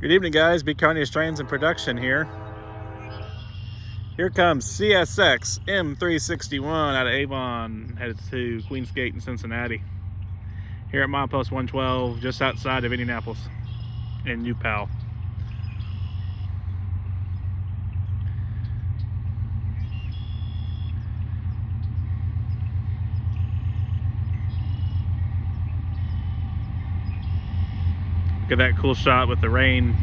Good evening, guys. Carney's Trains and Production here. Here comes CSX M361 out of Avon, headed to Queensgate and Cincinnati. Here at milepost 112, just outside of Indianapolis in New Pal. Look at that cool shot with the rain.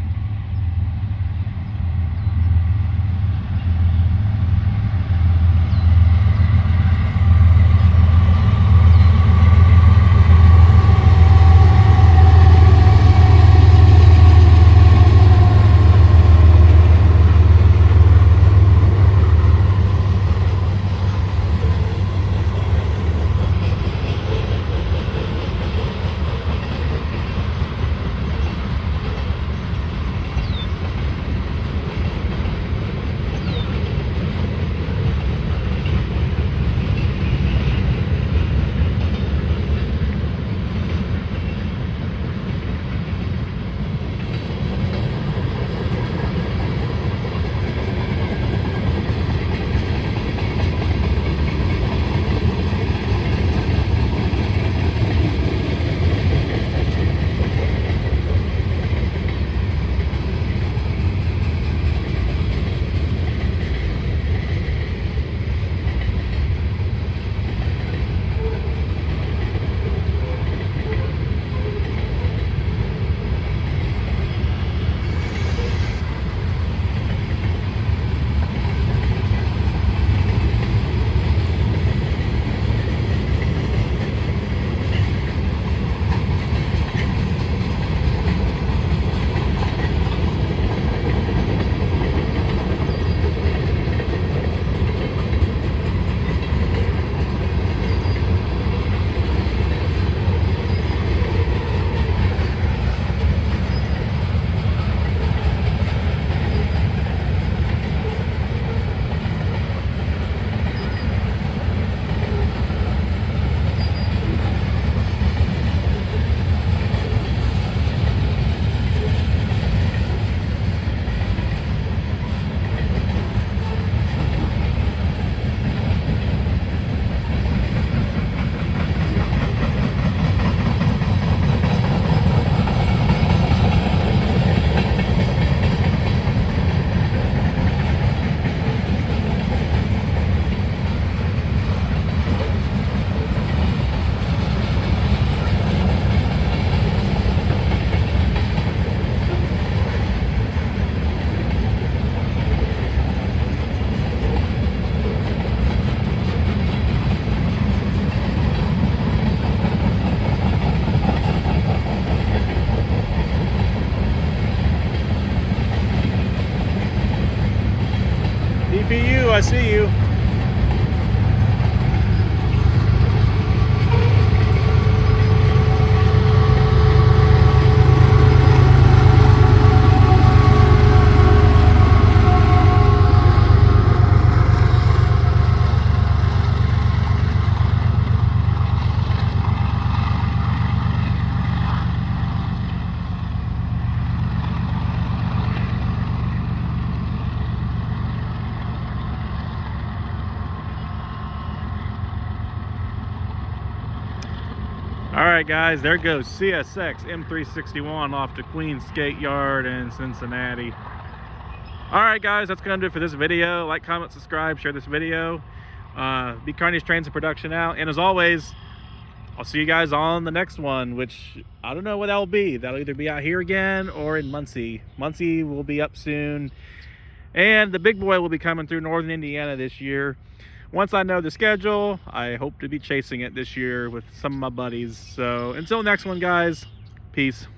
DPU, I see you. Alright guys, there goes CSX M361 off to Queensgate Yard in Cincinnati. Alright guys, that's going to do it for this video. Like, comment, subscribe, share this video. Carney's Trains and Production out. And as always, I'll see you guys on the next one, which I don't know what that'll be. That'll either be out here again or in Muncie. Muncie will be up soon. And the big boy will be coming through northern Indiana this year. Once I know the schedule, I hope to be chasing it this year with some of my buddies. So until next one, guys, peace.